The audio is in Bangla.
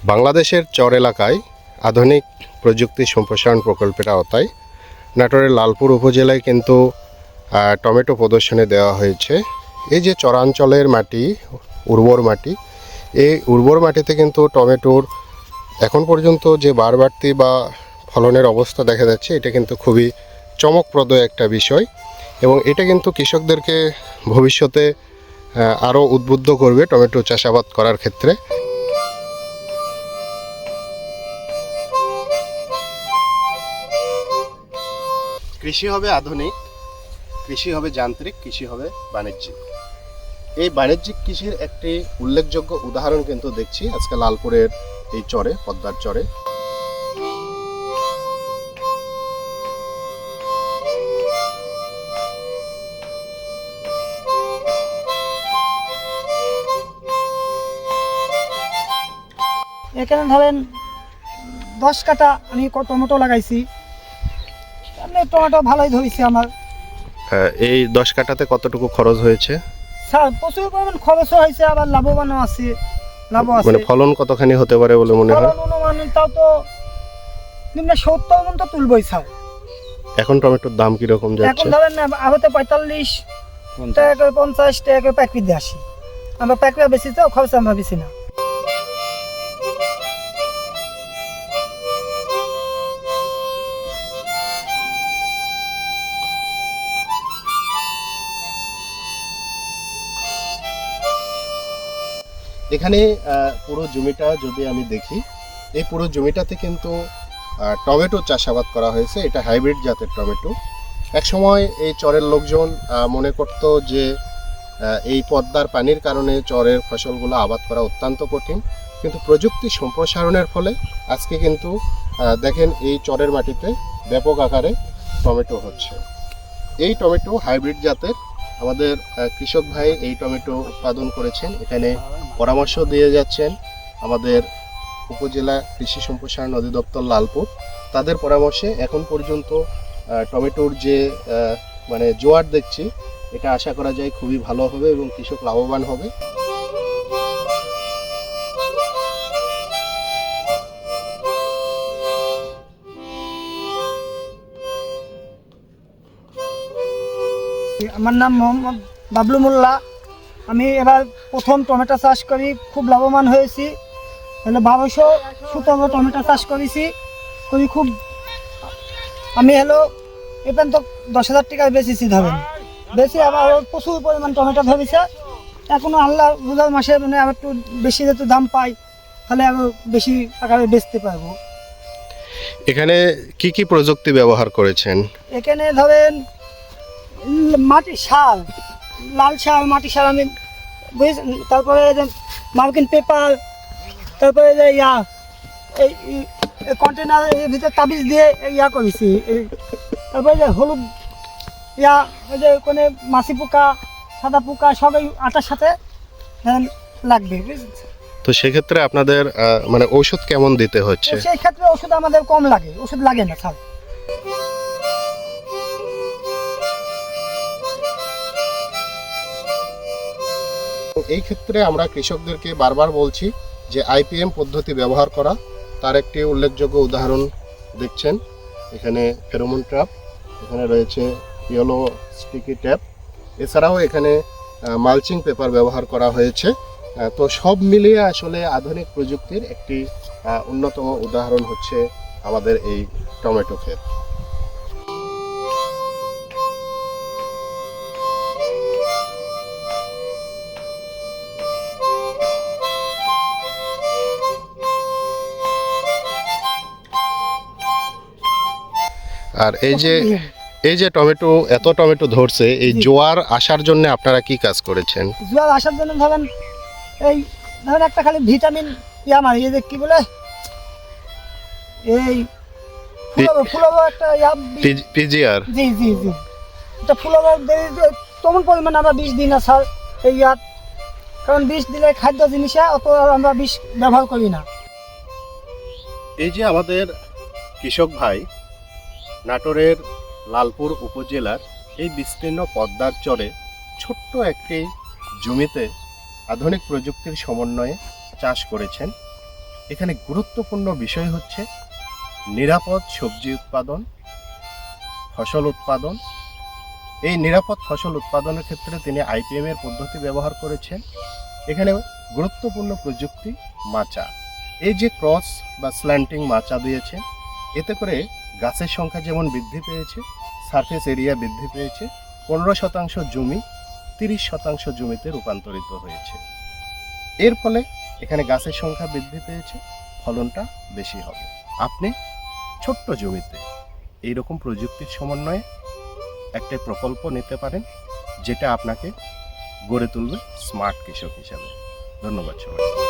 বাংলাদেশের চর এলাকায় আধুনিক প্রযুক্তি সম্প্রসারণ প্রকল্পের আওতায় নাটোরের লালপুর উপজেলায় কিন্তু টমেটো প্রদর্শনে দেওয়া হয়েছে। এই যে চরাঞ্চলের মাটি, উর্বর মাটি, এই উর্বর মাটিতে কিন্তু টমেটোর এখন পর্যন্ত যে বাড়তি বা ফলনের অবস্থা দেখা যাচ্ছে, এটা কিন্তু খুবই চমকপ্রদ একটা বিষয় এবং এটা কিন্তু কৃষকদেরকে ভবিষ্যতে আরও উদ্বুদ্ধ করবে টমেটো চাষাবাদ করার ক্ষেত্রে। কৃষি হবে আধুনিক, কৃষি হবে যান্ত্রিক, কৃষি হবে বাণিজ্যিক। এই বাণিজ্যিক কৃষির একটি উল্লেখযোগ্য উদাহরণ কিন্তু দেখছি আজকে লালপুরের এই চরে, পদ্মার চরে। এখানে ধরেন 10 কাঠা আমি টমেটো লাগাইছি, টমেটো ভালোই ধরেছে আমার। এই 10 কাঠাতে কতটুকু খরচ হয়েছে? স্যার প্রচুর পরিমাণ খরচও হয়েছে, আবার লাভবানও আছে। মানে ফলন কতখানি হতে পারে বলে মনে হয়? অনুমান তাও তো নিম্ন 70 মন তো তুলবই স্যার। এখন টমেটোর দাম কিরকম যাচ্ছে? এখন ধরেন আহতে 45 টাকা করে, 50 টাকা করে প্যাকেট দিয়ে আসি আমরা। প্যাকেট বেশি তো খরচ আমরা বেশি না। এখানে পুরো জমিটা যদি আমি দেখি, এই পুরো জমিটাতে কিন্তু টমেটো চাষাবাদ করা হয়েছে। এটা হাইব্রিড জাতের টমেটো। একসময় এই চরের লোকজন মনে করত যে এই পদ্মার পানির কারণে চরের ফসলগুলো আবাদ করা অত্যন্ত কঠিন, কিন্তু প্রযুক্তি সম্প্রসারণের ফলে আজকে কিন্তু দেখেন এই চরের মাটিতে ব্যাপক আকারে টমেটো হচ্ছে। এই টমেটো হাইব্রিড জাতের। আমাদের কৃষক ভাই এই টমেটো উৎপাদন করেছেন, এখানে পরামর্শ দিয়ে যাচ্ছেন আমাদের উপজেলা কৃষি সম্প্রসারণ অধিদপ্তর লালপুর। তাদের পরামর্শে এখন পর্যন্ত টমেটোর যে মানে জোয়ার দেখছি, এটা আশা করা যায় খুবই ভালো হবে এবং কৃষক লাভবান হবে। আমার নাম মোহাম্মদ বাবলু মোল্লা। আমি এবার প্রথম টমেটো চাষ করি, খুব লাভবান হয়েছি। হলো 1217 টমেটো চাষ করেছি, খুব আমি এখান তো 10,000 টাকায় বেচেছি ধরেন। বেশি আবার প্রচুর পরিমাণ টমেটো ধরেছে। এখনো আল্লাহ বুঝার মাসে মানে আবার একটু বেশি যেহেতু দাম পাই, তাহলে আরও বেশি আকারে বেচতে পারবো। এখানে কি কি প্রযুক্তি ব্যবহার করেছেন? এখানে ধরেন মাটি সার, লাল সার, মাটি সার আমি তারপরে মার্কিন পেপার, তারপরে যে এই কন্টেনারের ভিতরে তাবিজ দিয়ে করেছি। তারপরে যে হলুদ ওই যে কোনো মাছি পোকা, সাদা পোকা সব এই আটার সাথে লাগবে, বুঝেছেন? তো সেক্ষেত্রে আপনাদের মানে ওষুধ কেমন দিতে হচ্ছে? সেই ক্ষেত্রে ওষুধ আমাদের কম লাগে, ওষুধ লাগে না স্যার। এই ক্ষেত্রে আমরা কৃষকদেরকে বারবার বলছি যে আইপিএম পদ্ধতি ব্যবহার করা। তার একটি উল্লেখযোগ্য উদাহরণ দেখছেন এখানে, ফেরোমন ট্র্যাপ, এখানে রয়েছে ইয়েলো স্টিকি ট্যাপ, এছাড়াও এখানে মালচিং পেপার ব্যবহার করা হয়েছে। তো সব মিলিয়ে আসলে আধুনিক প্রযুক্তির একটি অন্যতম উদাহরণ হচ্ছে আমাদের এই টমেটো ক্ষেত। আর এই যে টমেটো, এত টমেটো ধরছে, এই জোয়ার আসার জন্য আপনারা কি কাজ করেছেন? জোয়ার আসার জন্য ধরেন একটা খালি ভিটামিন মারি, এই যে কি বলে এই ফুলবো একটা পিজিআর। জি জি জি, এটা ফুলবো তেমন পরিমাণ আমরা বিষ দিই না স্যার এই কারণ বিষ দিলে খাদ্য জিনিসে অত আমরা বিষ ব্যবহার করি না। এই যে আমাদের কৃষক ভাই নাটোরের লালপুর উপজেলার এই বিস্তীর্ণ পদ্মার চরে ছোট্ট একটি জমিতে আধুনিক প্রযুক্তির সমন্বয়ে চাষ করেছেন। এখানে গুরুত্বপূর্ণ বিষয় হচ্ছে নিরাপদ সবজি উৎপাদন, ফসল উৎপাদন। এই নিরাপদ ফসল উৎপাদনের ক্ষেত্রে তিনি আইপিএম এর পদ্ধতি ব্যবহার করেছেন। এখানে গুরুত্বপূর্ণ প্রযুক্তি মাচা, এই যে ক্রস বা স্ল্যান্টিং মাচা দিয়েছেন, এতে করে গাছের সংখ্যা যেমন বৃদ্ধি পেয়েছে, সারফেস এরিয়া বৃদ্ধি পেয়েছে, 15% জমি 30% জমিতে রূপান্তরিত হয়েছে। এর ফলে এখানে গাছের সংখ্যা বৃদ্ধি পেয়েছে, ফলনটা বেশি হবে। আপনি ছোট্ট জমিতে এইরকম প্রযুক্তির সমন্বয়ে একটা প্রকল্প নিতে পারেন, যেটা আপনাকে গড়ে তুলবে স্মার্ট কৃষক হিসাবে। ধন্যবাদ সবাই।